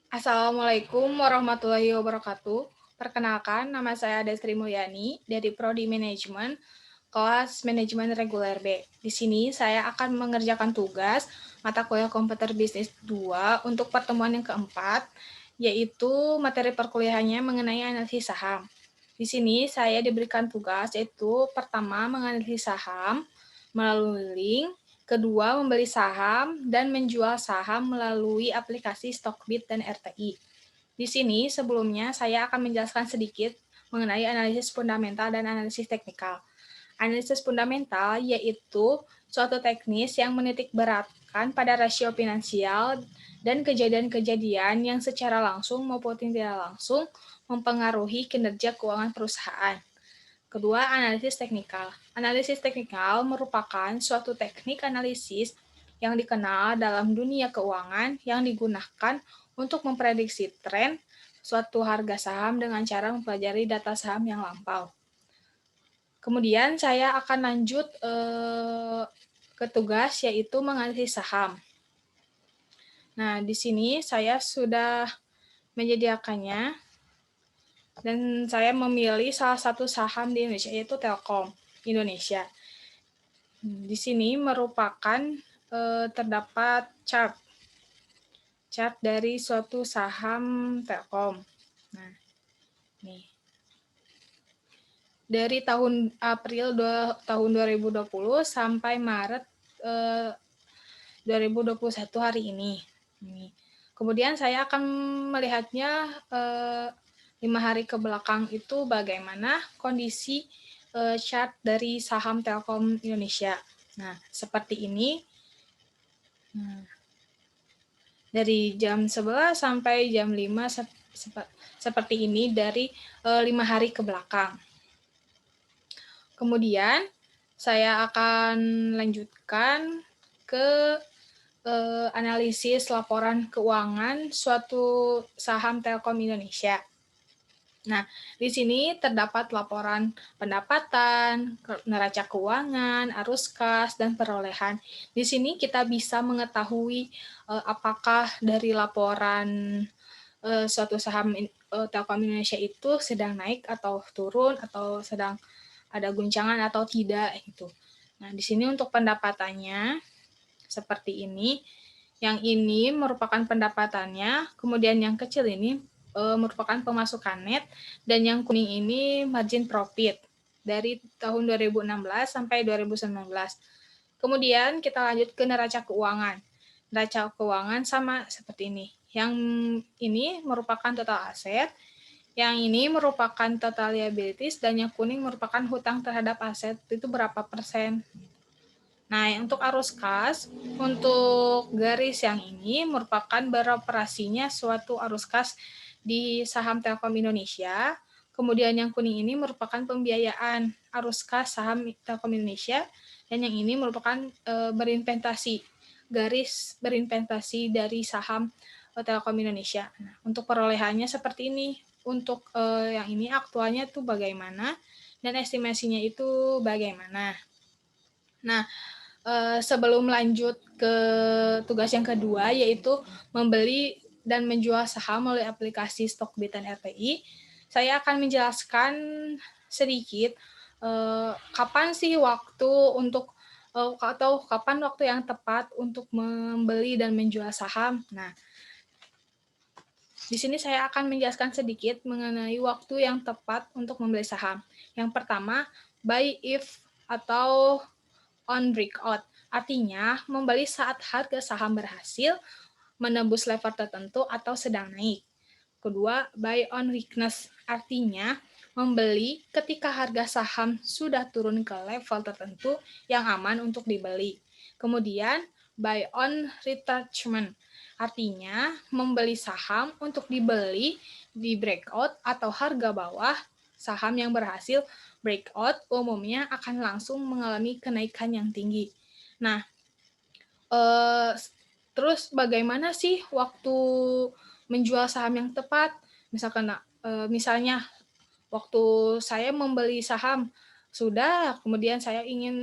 Assalamualaikum warahmatullahi wabarakatuh. Perkenalkan, nama saya Destri Mulyani dari Prodi Manajemen, kelas Manajemen Reguler B. Di sini saya akan mengerjakan tugas mata kuliah Komputer Bisnis 2 untuk pertemuan yang keempat, yaitu materi perkuliahannya mengenai analisis saham. Di sini saya diberikan tugas yaitu pertama menganalisis saham melalui link, kedua membeli saham dan menjual saham melalui aplikasi Stockbit dan RTI. Di sini sebelumnya saya akan menjelaskan sedikit mengenai analisis fundamental dan analisis teknikal. Analisis fundamental yaitu suatu teknis yang menitik beratkan pada rasio finansial dan kejadian-kejadian yang secara langsung maupun tidak langsung mempengaruhi kinerja keuangan perusahaan. Kedua, analisis teknikal. Analisis teknikal merupakan suatu teknik analisis yang dikenal dalam dunia keuangan yang digunakan untuk memprediksi tren suatu harga saham dengan cara mempelajari data saham yang lampau. Kemudian saya akan lanjut ke tugas yaitu menganalisis saham. Nah, di sini saya sudah menyediakannya dan saya memilih salah satu saham di Indonesia yaitu Telkom Indonesia. Di sini merupakan terdapat chart dari suatu saham Telkom. Nah, nih. Dari tahun April tahun 2020 sampai Maret 2021 hari ini. Kemudian saya akan melihatnya 5 hari ke belakang itu bagaimana kondisi chart dari saham Telkom Indonesia. Nah, seperti ini. Dari jam 11 sampai jam 5 seperti ini dari 5 hari ke belakang. Kemudian saya akan lanjutkan ke analisis laporan keuangan suatu saham Telkom Indonesia. Nah, di sini terdapat laporan pendapatan, neraca keuangan, arus kas, dan perolehan. Di sini kita bisa mengetahui apakah dari laporan suatu saham Telkom Indonesia itu sedang naik atau turun atau sedang ada guncangan atau tidak gitu. Nah, di sini untuk pendapatannya seperti ini. Yang ini merupakan pendapatannya, kemudian yang kecil ini merupakan pemasukan net, dan yang kuning ini margin profit dari tahun 2016 sampai 2019. Kemudian kita lanjut ke neraca keuangan. Neraca keuangan sama seperti ini. Yang ini merupakan total aset, yang ini merupakan total liabilities, dan yang kuning merupakan hutang terhadap aset, itu berapa persen. Nah, untuk arus kas, untuk garis yang ini merupakan beroperasinya suatu arus kas di saham Telkom Indonesia. Kemudian yang kuning ini merupakan pembiayaan arus kas saham Telkom Indonesia, dan yang ini merupakan berinvestasi, garis berinvestasi dari saham Telkom Indonesia. Nah, untuk perolehannya seperti ini. Untuk yang ini aktualnya itu bagaimana dan estimasinya itu bagaimana. Nah, sebelum lanjut ke tugas yang kedua, yaitu membeli dan menjual saham melalui aplikasi Stockbit dan RTI, saya akan menjelaskan sedikit kapan sih waktu untuk atau kapan waktu yang tepat untuk membeli dan menjual saham. Nah, di sini saya akan menjelaskan sedikit mengenai waktu yang tepat untuk membeli saham. Yang pertama, buy if atau on breakout, artinya membeli saat harga saham berhasil menembus level tertentu atau sedang naik. Kedua, buy on weakness, artinya membeli ketika harga saham sudah turun ke level tertentu yang aman untuk dibeli. Kemudian, buy on retrenchment, artinya membeli saham untuk dibeli di breakout atau harga bawah. Saham yang berhasil breakout umumnya akan langsung mengalami kenaikan yang tinggi. Nah, terus bagaimana sih waktu menjual saham yang tepat? Misalnya waktu saya membeli saham sudah, kemudian saya ingin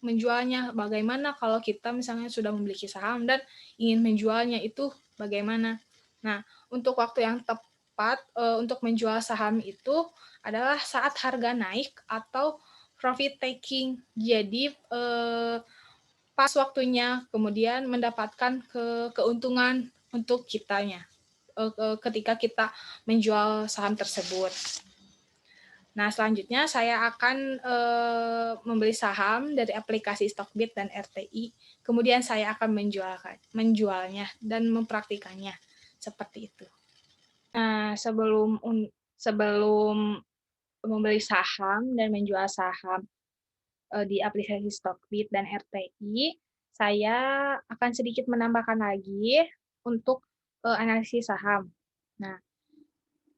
menjualnya. Bagaimana kalau kita misalnya sudah memiliki saham dan ingin menjualnya, itu bagaimana? Nah, untuk waktu yang tepat untuk menjual saham itu adalah saat harga naik atau profit taking. Jadi pas waktunya kemudian mendapatkan keuntungan untuk kitanya ketika kita menjual saham tersebut. Nah, selanjutnya saya akan membeli saham dari aplikasi Stockbit dan RTI. Kemudian saya akan menjualnya dan mempraktikannya seperti itu. Nah, sebelum membeli saham dan menjual saham di aplikasi Stockbit dan RTI, saya akan sedikit menambahkan lagi untuk analisis saham. Nah,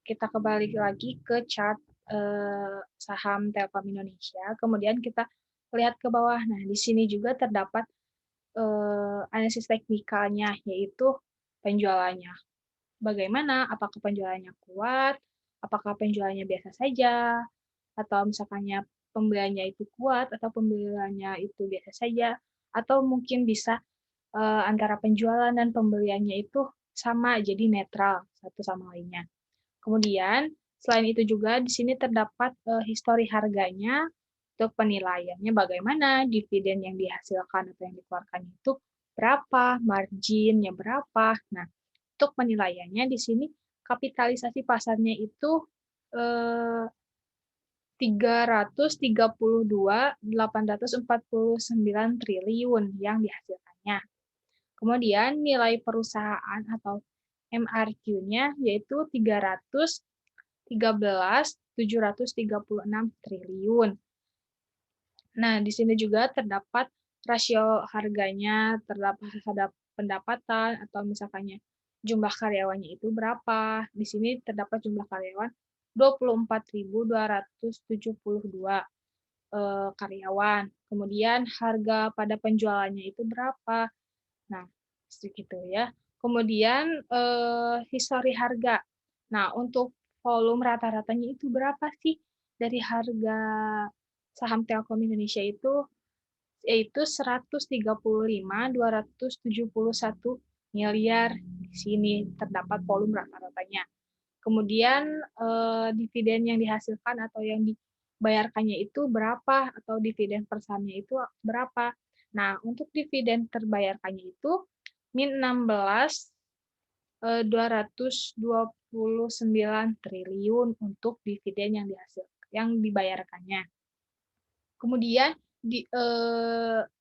kita kembali lagi ke chart saham Telkom Indonesia, kemudian kita lihat ke bawah. Nah, di sini juga terdapat analisis teknikalnya, yaitu penjualannya. Bagaimana? Apakah penjualannya kuat? Apakah penjualannya biasa saja? Atau misalkannya pembeliannya itu kuat atau pembeliannya itu biasa saja? Atau mungkin bisa antara penjualan dan pembeliannya itu sama, jadi netral satu sama lainnya. Kemudian, selain itu juga di sini terdapat histori harganya untuk penilaiannya bagaimana, dividen yang dihasilkan atau yang dikeluarkan itu berapa, marginnya berapa. Nah, untuk penilaiannya di sini kapitalisasi pasarnya itu 332.849 triliun yang dihasilkannya. Kemudian nilai perusahaan atau MRQ-nya yaitu 313.736 triliun. Nah, di sini juga terdapat rasio harganya terhadap pendapatan atau misalkannya jumlah karyawannya itu berapa. Di sini terdapat jumlah karyawan 24.272 karyawan. Kemudian harga pada penjualannya itu berapa. Nah, segitu ya. Kemudian histori harga. Nah, untuk volume rata-ratanya itu berapa sih dari harga saham Telkom Indonesia itu, yaitu 135.271 miliar. Di sini terdapat volume rata-ratanya. Kemudian dividen yang dihasilkan atau yang dibayarkannya itu berapa, atau dividen per sahamnya itu berapa. Nah, untuk dividen terbayarkannya itu min 16.229 triliun untuk dividen yang dibayarkannya. Kemudian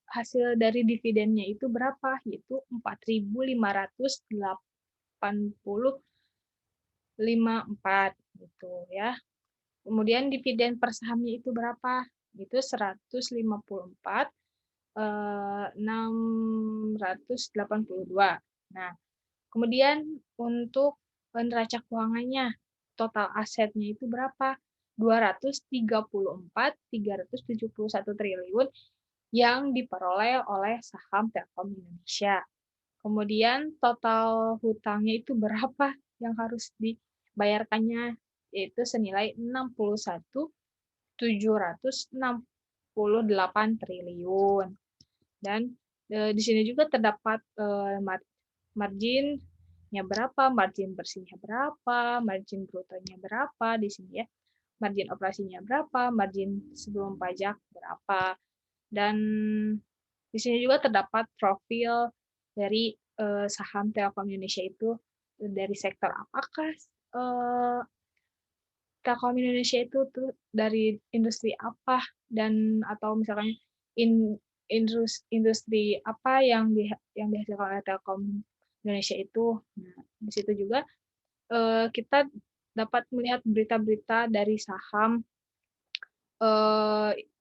hasil dari dividennya itu berapa? Yaitu 4.580,54 gitu ya. Kemudian dividen per sahamnya itu berapa? Itu 154.682. Nah, kemudian untuk neraca keuangannya, total asetnya itu berapa? 234.371 triliun yang diperoleh oleh saham Telkom Indonesia. Kemudian total hutangnya itu berapa yang harus dibayarkannya, yaitu senilai 61.768 triliun. Dan di sini juga terdapat marginnya berapa, margin bersihnya berapa, margin brutonya berapa di sini ya, margin operasinya berapa, margin sebelum pajak berapa. Dan di sini juga terdapat profil dari saham Telkom Indonesia itu dari sektor apakah Telkom Indonesia itu tuh dari industri apa, dan atau misalkan industri apa yang dihasilkan oleh Telkom Indonesia itu. Nah, di situ juga kita dapat melihat berita-berita dari saham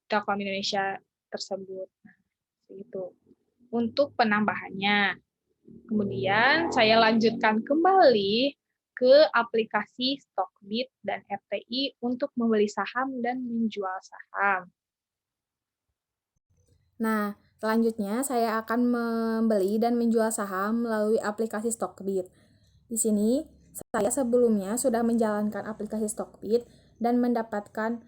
Telkom Indonesia tersebut. Nah, itu untuk penambahannya. Kemudian saya lanjutkan kembali ke aplikasi Stockbit dan RTI untuk membeli saham dan menjual saham. Nah, selanjutnya saya akan membeli dan menjual saham melalui aplikasi Stockbit. Di sini, saya sebelumnya sudah menjalankan aplikasi Stockbit dan mendapatkan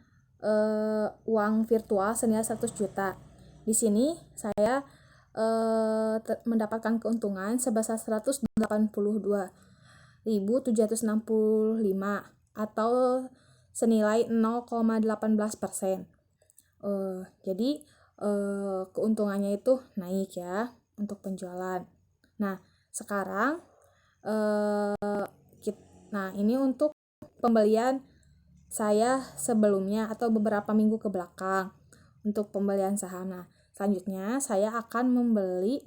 uang virtual senilai 100 juta. Di sini, saya mendapatkan keuntungan sebesar 182. atau senilai 0,18%. Jadi keuntungannya itu naik ya untuk penjualan. Nah, sekarang ini untuk pembelian saya sebelumnya atau beberapa minggu ke belakang untuk pembelian saham. Nah, selanjutnya saya akan membeli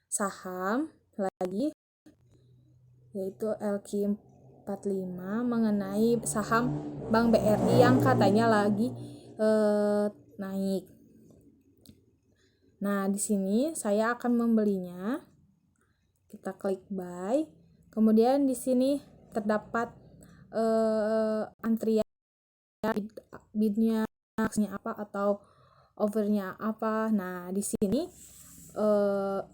saham lagi, yaitu LQ45 mengenai saham Bank BRI yang katanya lagi naik. Nah, di sini saya akan membelinya. Kita klik buy. Kemudian di sini terdapat antrian bidnya apa atau overnya apa. Nah, di sini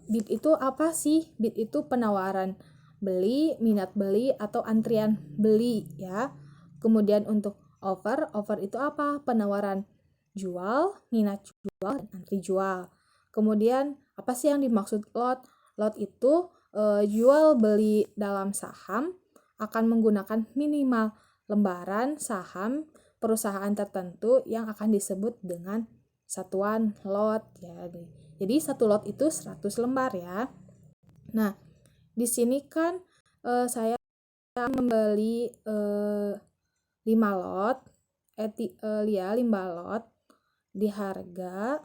bid itu apa sih? Bid itu penawaran beli, minat beli atau antrian beli ya. Kemudian untuk over itu apa? Penawaran jual, minat jual, dan antri jual. Kemudian apa sih yang dimaksud lot? Lot itu jual beli dalam saham akan menggunakan minimal lembaran saham perusahaan tertentu yang akan disebut dengan satuan lot ya. Jadi satu lot itu 100 lembar ya. Nah, di sini kan saya membeli 5 lot 5 lot di harga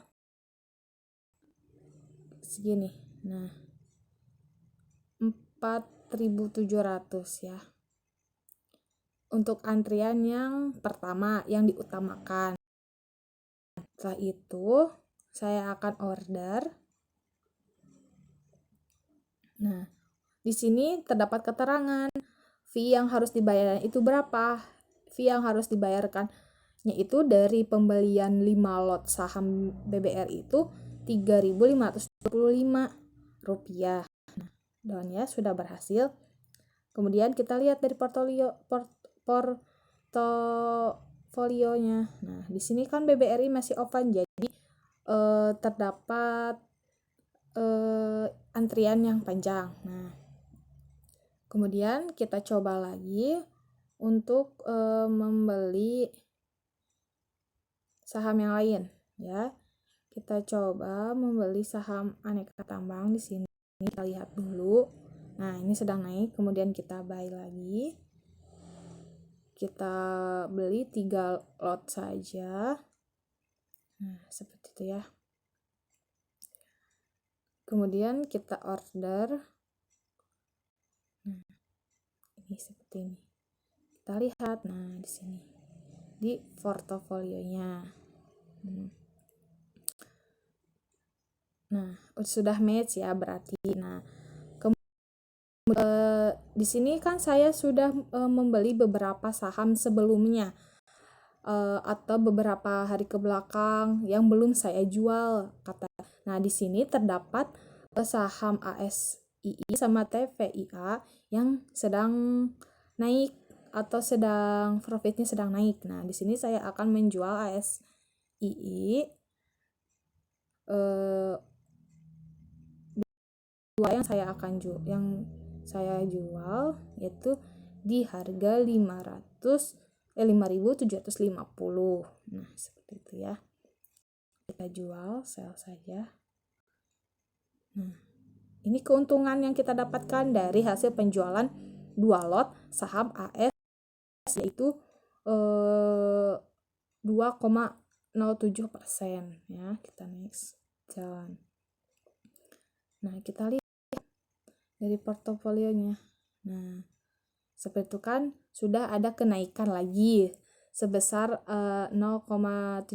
segini. Nah, 4.700 ya. Untuk antrian yang pertama yang diutamakan. Setelah itu saya akan order. Nah, di sini terdapat keterangan fee yang harus dibayarkan itu berapa. Fee yang harus dibayarkannya itu dari pembelian 5 lot saham BBRI itu Rp3.525. Dan ya sudah berhasil. Kemudian kita lihat dari portofolionya. Nah, di sini kan BBRI masih open, jadi terdapat antrian yang panjang. Nah, kemudian kita coba lagi untuk membeli saham yang lain ya. Kita coba membeli saham aneka tambang di sini. Kita lihat dulu. Nah, ini sedang naik, kemudian kita buy lagi. Kita beli 3 lot saja. Nah, seperti itu ya. Kemudian kita order. Nah, ini seperti ini. Kita lihat, nah di sini di portofolionya. Nah, sudah match ya berarti. Nah, di sini kan saya sudah membeli beberapa saham sebelumnya atau beberapa hari ke belakang yang belum saya jual kata. Nah, di sini terdapat saham ASII sama TVIA yang sedang naik atau sedang profitnya sedang naik. Nah, di sini saya akan menjual ASII yang saya jual yaitu di harga 5.750. Nah, seperti itu ya. Kita jual, sell saja. Nah, ini keuntungan yang kita dapatkan dari hasil penjualan 2 lot saham AS yaitu 2,07% ya. Kita next jalan. Nah, kita lihat dari portofolionya. Nah, seperti itu kan sudah ada kenaikan lagi sebesar 0,17%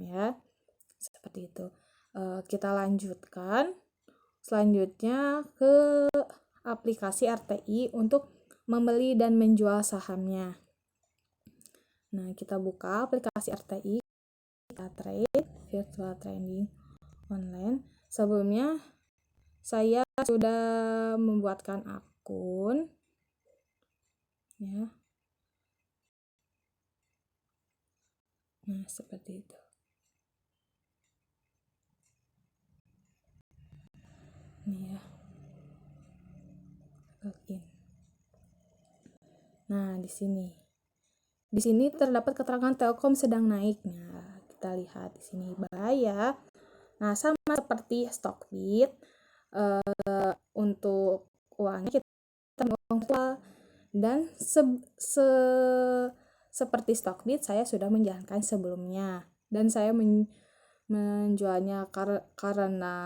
ya. Seperti itu. Kita lanjutkan selanjutnya ke aplikasi RTI untuk membeli dan menjual sahamnya. Nah, kita buka aplikasi RTI, kita trade, virtual trading online. Sebelumnya saya sudah membuatkan akun ya. Nah, seperti itu. Ini ya. Login. Nah, di sini. Di sini terdapat keterangan Telkom sedang naik. Nah, kita lihat di sini buy ya. Nah, sama seperti Stockbit, untuk uangnya kita uang virtual dan seperti Stockbit saya sudah menjalankan sebelumnya dan saya menjualnya karena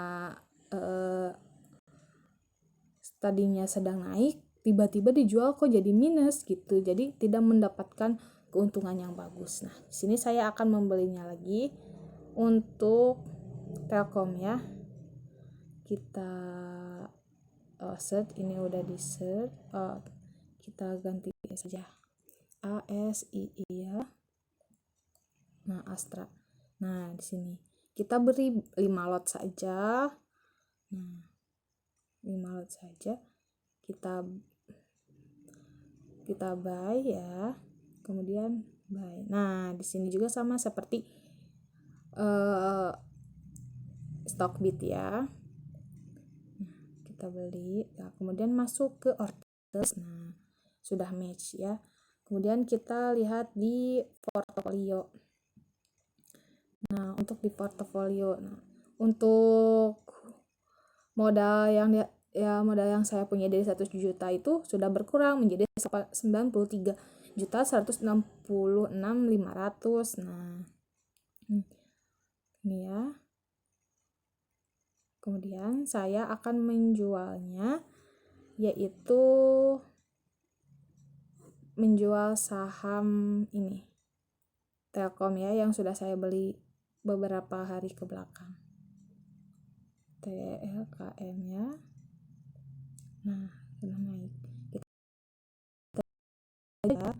tadinya sedang naik, tiba-tiba dijual kok jadi minus gitu, jadi tidak mendapatkan keuntungan yang bagus. Nah, di sini saya akan membelinya lagi untuk Telkom ya. Kita search, ini udah di search, kita ganti saja ASII ya. Nah, Astra. Nah, di sini kita beri 5 lot saja. Nah, 5 lot saja. Kita buy ya. Kemudian buy. Nah, di sini juga sama seperti Stockbit ya. Nah, kita beli. Nah, kemudian masuk ke orders. Nah, sudah match ya. Kemudian kita lihat di portofolio. Nah, untuk di portofolio, nah, untuk modal yang saya punya dari 100 juta itu sudah berkurang menjadi 93.166.500. Nah, ini ya. Kemudian saya akan menjualnya, yaitu menjual saham ini Telkom ya, yang sudah saya beli beberapa hari ke belakang. TLKM ya. Nah, sudah naik. Kita ya.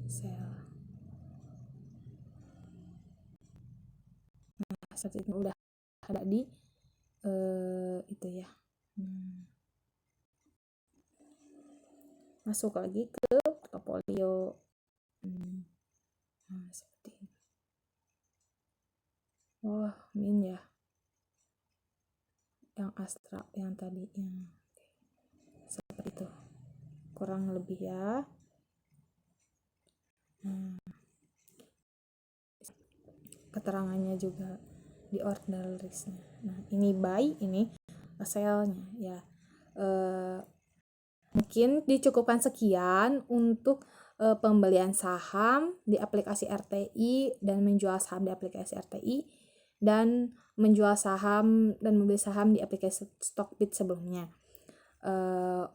Sell. Nah, saat ini udah ada di itu ya. Masuk lagi ke portofolio. Nah, seperti ini. Wah, min ya. Yang Astra yang tadi yang seperti itu. Kurang lebih ya. Keterangannya juga di order listnya. Nah, ini buy, ini sell-nya ya. Mungkin dicukupkan sekian untuk pembelian saham di aplikasi RTI dan menjual saham di aplikasi RTI dan menjual saham dan membeli saham di aplikasi Stockbit sebelumnya.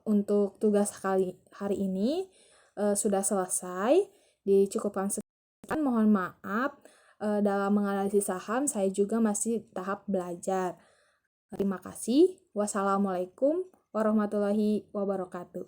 Untuk tugas hari ini sudah selesai, dicukupkan sekian. Mohon maaf, dalam menganalisis saham saya juga masih tahap belajar. Terima kasih. Wassalamualaikum warahmatullahi wabarakatuh.